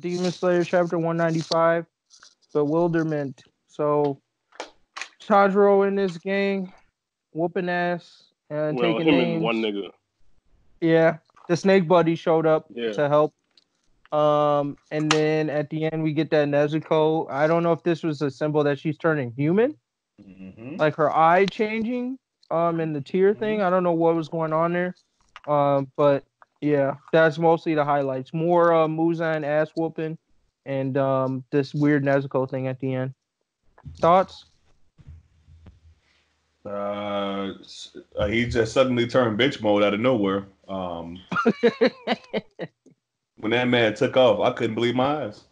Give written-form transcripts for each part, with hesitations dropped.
Demon Slayer chapter 195, Bewilderment. So Tanjiro and this gang whooping ass and taking him names. And one nigga. Yeah, the Snake Buddy showed up Yeah. to help. And then at the end we get that Nezuko. I don't know if this was a symbol that she's turning human, like her eye changing. And the tear thing. I don't know what was going on there. But yeah, that's mostly the highlights. More Muzan ass whooping, and this weird Nezuko thing at the end. Thoughts? He just suddenly turned bitch mode out of nowhere. When that man took off, I couldn't believe my eyes.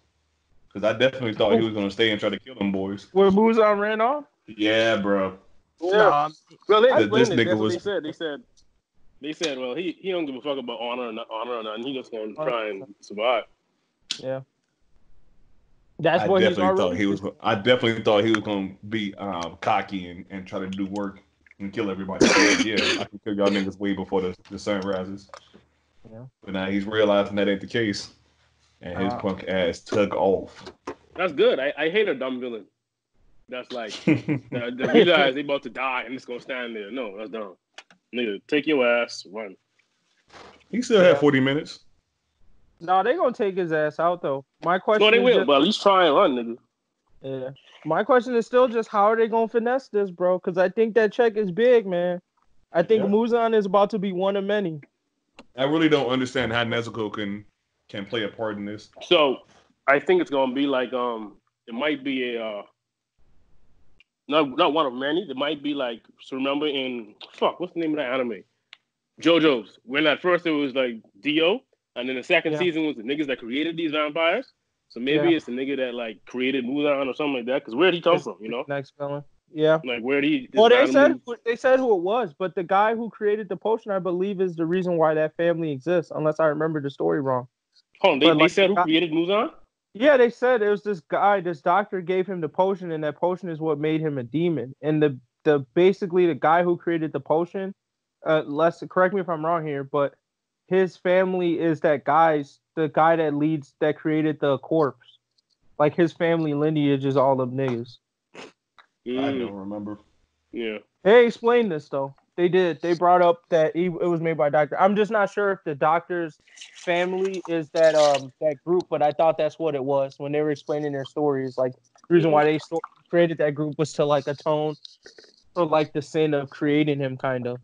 Because I definitely thought he was going to stay and try to kill them boys. Where Muzan ran off? Yeah, bro. Yeah. Well, they explained it. This That's nigga what they said. They said, well, he don't give a fuck about honor or nothing. He just going to try and survive. Yeah. That's what he's already... I definitely thought he was going to be cocky and try to do work and kill everybody. Yeah, I can kill y'all niggas way before the sun rises. Yeah. But now he's realizing that ain't the case. And his punk ass took off. That's good. I hate a dumb villain. That's like, they realize they about to die and it's going to stand there. No, that's dumb. Nigga, take your ass, run. He still had 40 minutes. No, they going to take his ass out, though. My question No, they will, just, but at least try and run, nigga. Yeah. My question is still just how are they going to finesse this, bro? Because I think that check is big, man. I think Muzan is about to be one of many. I really don't understand how Nezuko can play a part in this. So, I think it's going to be like, it might be a, not one of many. It might be like, so remember in, what's the name of that anime? JoJo's. When at first it was like Dio, and then the second season was the niggas that created these vampires. So maybe it's the nigga that like created Muzan or something like that. Because where'd he come from, you know? Next villain. Yeah. Like where'd he... Well, they said who it was, but the guy who created the potion, I believe, is the reason why that family exists, unless I remember the story wrong. Hold on, they said who created Muzan? Yeah, they said it was this guy, this doctor gave him the potion, and that potion is what made him a demon. And the basically the guy who created the potion, correct me if I'm wrong here, but his family is the guy that created the corpse. Like his family lineage is all of niggas. I don't remember. Yeah. They explained this though. They did. They brought up that it was made by a doctor. I'm just not sure if the doctor's family is that group, but I thought that's what it was when they were explaining their stories. Like the reason why they created that group was to like atone for like the sin of creating him, kind of.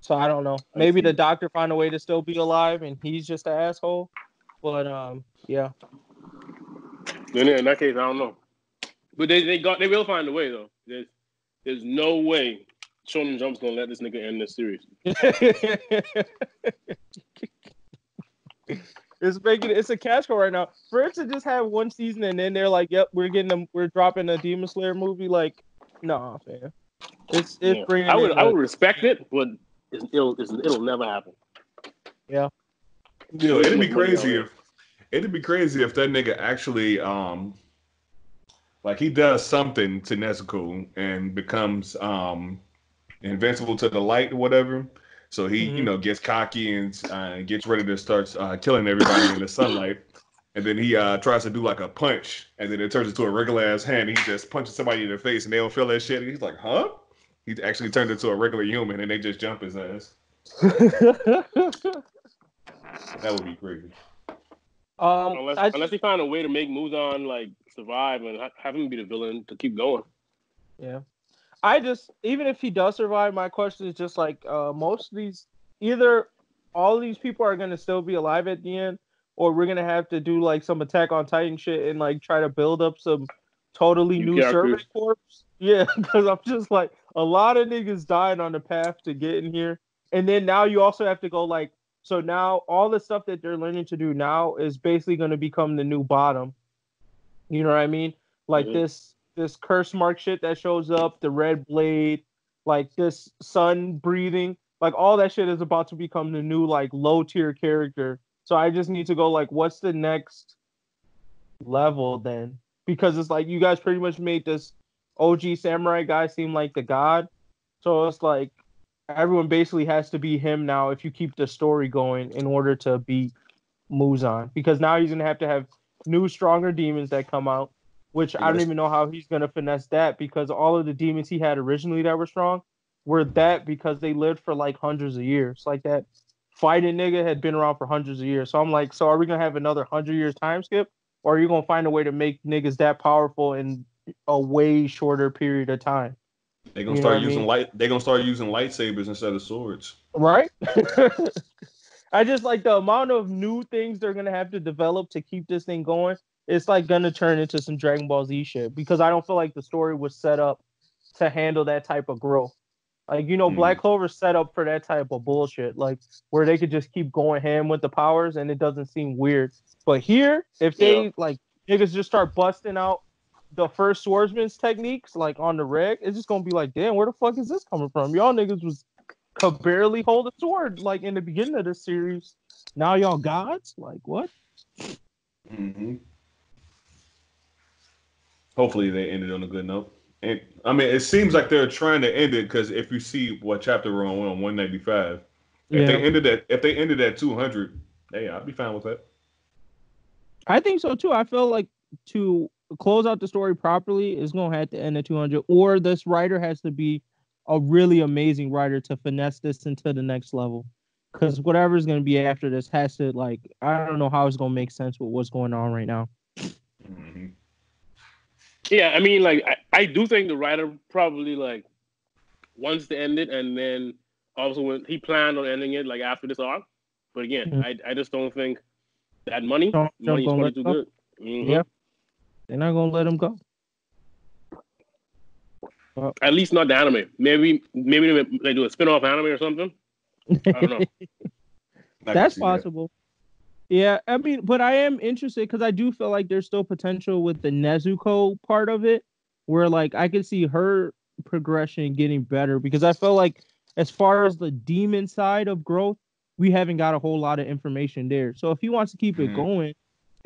So I don't know. Maybe the doctor found a way to still be alive, and he's just an asshole. But yeah. In that case, I don't know. But they will find a way though. There's no way Shonen Jump's gonna let this nigga end this series. It's a cash cow right now. For it to just have one season and then they're like, "Yep, we're dropping a Demon Slayer movie." Like, nah, man. It's bringing. I would respect it, but it'll never happen. Yeah. Yo, it'd be crazy if that nigga actually like he does something to Nezuko and becomes invincible to the light or whatever. So he, gets cocky and gets ready to start killing everybody in the sunlight. And then he tries to do like a punch, and then it turns into a regular ass hand. He just punches somebody in the face, and they don't feel that shit. And he's like, "Huh?" He actually turned into a regular human, and they just jump his ass. That would be crazy. Unless they find a way to make Muzan like survive and have him be the villain to keep going. Yeah. Even if he does survive, my question is just like most of these, either all of these people are gonna still be alive at the end, or we're gonna have to do like some Attack on Titan shit and like try to build up some totally new servant corps. Yeah, because I'm just like a lot of niggas died on the path to getting here, and then now you also have to go like, so now all the stuff that they're learning to do now is basically gonna become the new bottom. You know what I mean? Like this curse mark shit that shows up, the red blade, like this sun breathing, like all that shit is about to become the new like low tier character. So I just need to go like, what's the next level then? Because it's like you guys pretty much made this OG samurai guy seem like the god. So it's like everyone basically has to be him now if you keep the story going in order to beat Muzan, because now he's gonna have to have new, stronger demons that come out, which I don't even know how he's gonna finesse that, because all of the demons he had originally that were strong were that because they lived for like hundreds of years. Like that fighting nigga had been around for hundreds of years. So I'm like, so are we gonna have another 100 years time skip, or are you gonna find a way to make niggas that powerful in a way shorter period of time? They're gonna start using They're gonna start using lightsabers instead of swords. Right? I just like the amount of new things they're gonna have to develop to keep this thing going. It's like gonna turn into some Dragon Ball Z shit, because I don't feel like the story was set up to handle that type of growth. Like, Black Clover's set up for that type of bullshit, like where they could just keep going ham with the powers and it doesn't seem weird. But here, if they like niggas just start busting out the first swordsman's techniques like on the reg, it's just gonna be like, damn, where the fuck is this coming from? Y'all niggas could barely hold a sword like in the beginning of this series. Now y'all gods? Like what? Mm-hmm. Hopefully they ended on a good note. And I mean, it seems like they're trying to end it, because if you see what chapter we're on 195, if they ended at 200, hey, I'd be fine with that. I think so too. I feel like to close out the story properly is gonna have to end at 200, or this writer has to be a really amazing writer to finesse this into the next level. Because whatever's gonna be after this has to, like, I don't know how it's gonna make sense with what's going on right now. Mm-hmm. Yeah, I mean, like, I do think the writer probably, like, wants to end it, and then also when he planned on ending it, like, after this arc. But again, I just don't think that money is probably too good. Mm-hmm. Yeah, they're not gonna let him go. At least not the anime. Maybe they do a spin-off anime or something. I don't know. That's possible. Yeah, I mean, but I am interested because I do feel like there's still potential with the Nezuko part of it, where like I could see her progression getting better, because I feel like as far as the demon side of growth, we haven't got a whole lot of information there. So if he wants to keep it going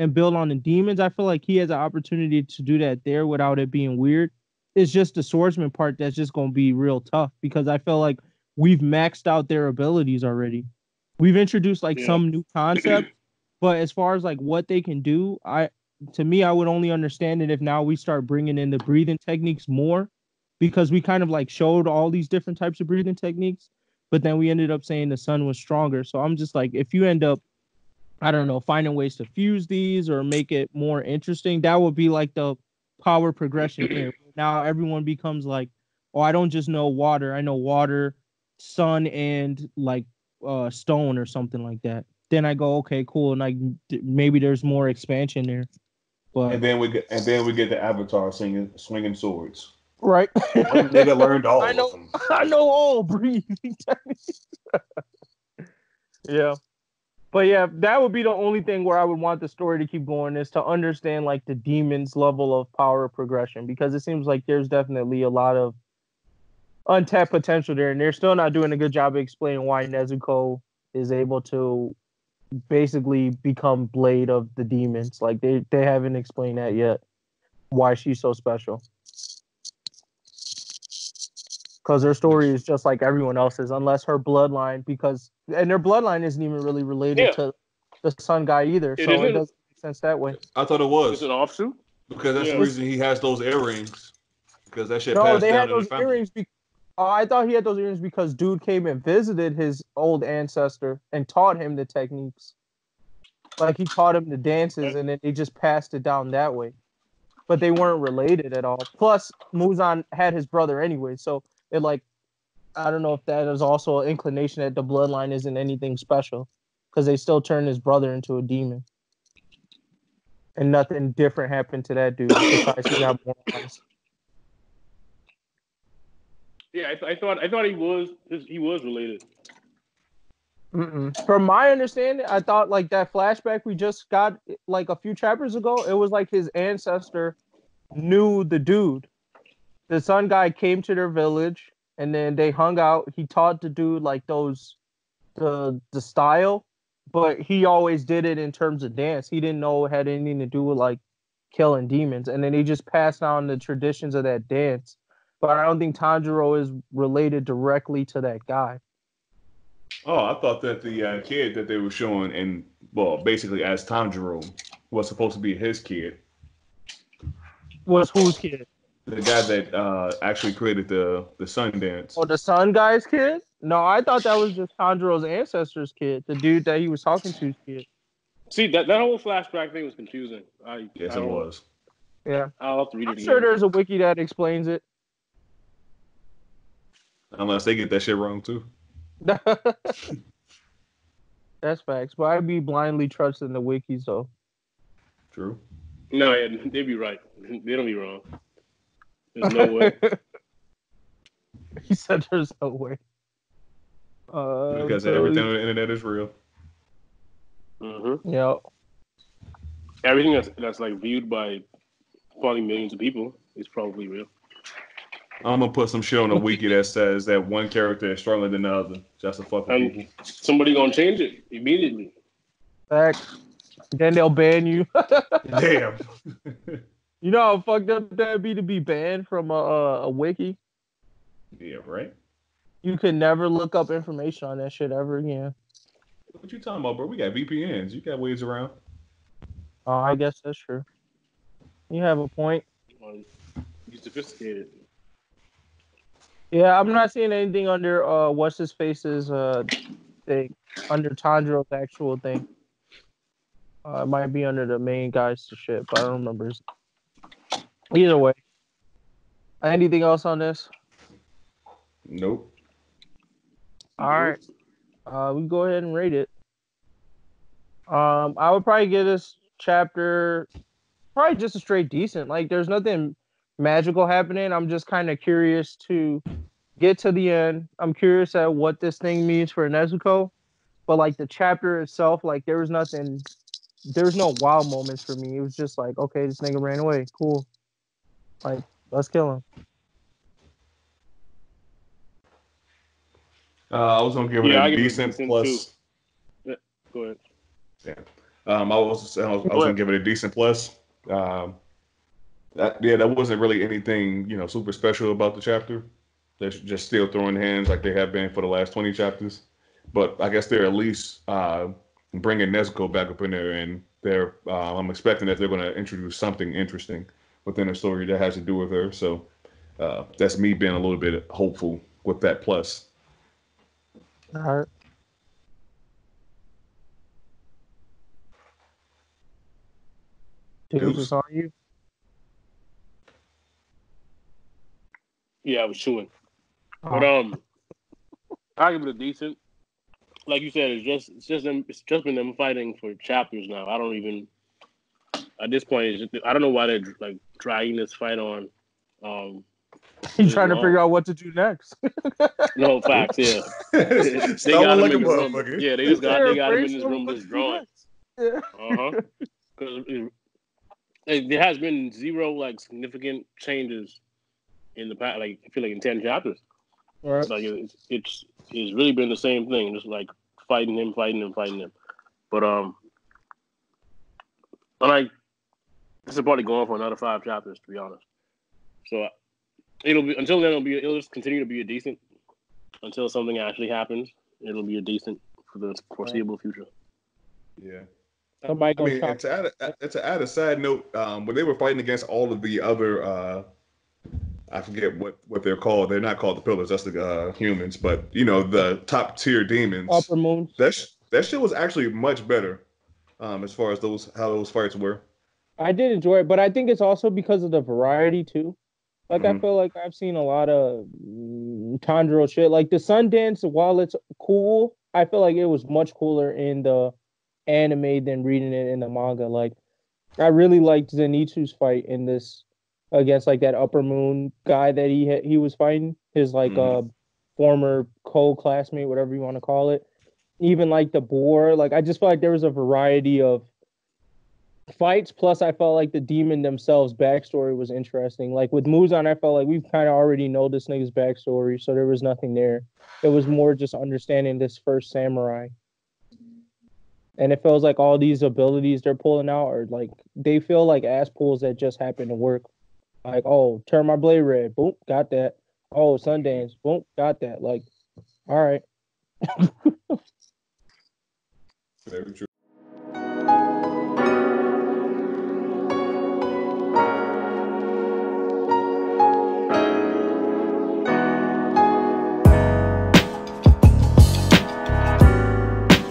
and build on the demons, I feel like he has an opportunity to do that there without it being weird. It's just the swordsman part that's just going to be real tough, because I feel like we've maxed out their abilities already. We've introduced like some new concept. But as far as like what they can do, to me, I would only understand it if now we start bringing in the breathing techniques more, because we kind of like showed all these different types of breathing techniques, but then we ended up saying the sun was stronger. So I'm just like, if you end up, I don't know, finding ways to fuse these or make it more interesting, that would be like the power progression here. Now everyone becomes like, oh, I don't just know water. I know water, sun, and like stone or something like that. Then I go, okay, cool, and like maybe there's more expansion there. But and then we get the Avatar swinging swords. Right. One nigga learned all of them. I know all breathing techniques. Yeah. But yeah, that would be the only thing where I would want the story to keep going, is to understand like the demon's level of power progression, because it seems like there's definitely a lot of untapped potential there, and they're still not doing a good job of explaining why Nezuko is able to basically become Blade of the Demons. Like they haven't explained that yet, why she's so special. Because her story is just like everyone else's, unless her bloodline, and their bloodline isn't even really related to the Sun guy either. It doesn't make sense that way. I thought it was. It's an offshoot? Because that's the reason he has those earrings. Because that shit passed down. No, they had those earrings I thought he had those earrings because dude came and visited his old ancestor and taught him the techniques. Like he taught him the dances, and then they just passed it down that way. But they weren't related at all. Plus, Muzan had his brother anyway, so it like, I don't know if that is also an inclination that the bloodline isn't anything special, because they still turned his brother into a demon, and nothing different happened to that dude besides he got more eyes. Yeah, I thought he was related. From my understanding, I thought like that flashback we just got like a few chapters ago, it was like his ancestor knew the dude. The Sun guy came to their village and then they hung out. He taught the dude like the style, but he always did it in terms of dance. He didn't know it had anything to do with like killing demons. And then he just passed on the traditions of that dance. But I don't think Tanjiro is related directly to that guy. Oh, I thought that the kid that they were showing in, well, basically as Tanjiro was supposed to be his kid. Was whose kid? The guy that actually created the Sundance. Oh, the Sun Guy's kid? No, I thought that was just Tanjiro's ancestor's kid, the dude that he was talking to's kid. See, that whole flashback thing was confusing. Yes, it was. Yeah. I'll have to read it I'm again. sure there's a wiki that explains it. Unless they get that shit wrong too. That's facts. But I'd be blindly trusting the wikis though. True. No, yeah, they'd be right. They don't be wrong. There's no way. He said there's no way. Because everything on the internet is real. Mm-hmm. Yeah. Everything that's like viewed by probably millions of people is probably real. I'm gonna put some shit on a wiki that says that one character is stronger than the other, just to fuck with people. Somebody gonna change it immediately. Facts. Then they'll ban you. Damn. You know how fucked up that'd be to be banned from a wiki? Yeah, right. You could never look up information on that shit ever again. What you talking about, bro? We got VPNs. You got ways around. Oh, I guess that's true. You have a point. You're sophisticated. Yeah, I'm not seeing anything under what's his face's thing, under Tanjiro's actual thing. It might be under the main guy's shit, but I don't remember. Either way. Anything else on this? Nope. All right. We go ahead and rate it. I would probably give this chapter probably just a straight decent. Like, there's nothing magical happening. I'm just kind of curious to get to the end. I'm curious at what this thing means for Nezuko. But, like, the chapter itself, like, there was no wow moments for me. It was just like, okay, this nigga ran away. Cool. Like, let's kill him. I was gonna give it a decent plus. Yeah, go ahead. Yeah. I was gonna give it a decent plus. That wasn't really anything, super special about the chapter. They're just still throwing hands like they have been for the last 20 chapters. But I guess they're at least bringing Nezuko back up in there, and I'm expecting that they're going to introduce something interesting within the story that has to do with her. So that's me being a little bit hopeful with that plus. All right. Dude, it's on you. Yeah, I was chewing. But I give it a decent. Like you said, it's just been them fighting for chapters now. I don't even at this point. I don't know why they're like dragging this fight on. He's trying to figure out what to do next. No facts, yeah. They got him in the room. Yeah, they got him in this room just drawing. Yeah. Because there has been zero like significant changes in the past. Like I feel like in 10 chapters. Right. Like it's really been the same thing, just like fighting him. But like this is probably going for another 5 chapters, to be honest. So it'll just continue to be a decent until something actually happens. It'll be a decent for the foreseeable future. Yeah. To add a side note, when they were fighting against all of the other I forget what they're called. They're not called the pillars. That's the humans. But, the top tier demons. Upper moons. That shit was actually much better as far as how those fights were. I did enjoy it, but I think it's also because of the variety, too. Like, I feel like I've seen a lot of Tanjiro shit. Like, the Sundance, while it's cool, I feel like it was much cooler in the anime than reading it in the manga. Like, I really liked Zenitsu's fight in this against like that upper moon guy that he was fighting, his like former co-classmate, whatever you want to call it. Even like the boar, like I just felt like there was a variety of fights. Plus, I felt like the demon themselves' backstory was interesting. Like with Muzan, I felt like we kind of already know this nigga's backstory, so there was nothing there. It was more just understanding this first samurai. And it feels like all these abilities they're pulling out are like they feel like ass pulls that just happen to work. Like, oh, turn my blade red. Boom, got that. Oh, Sundance. Boom, got that. Like, all right.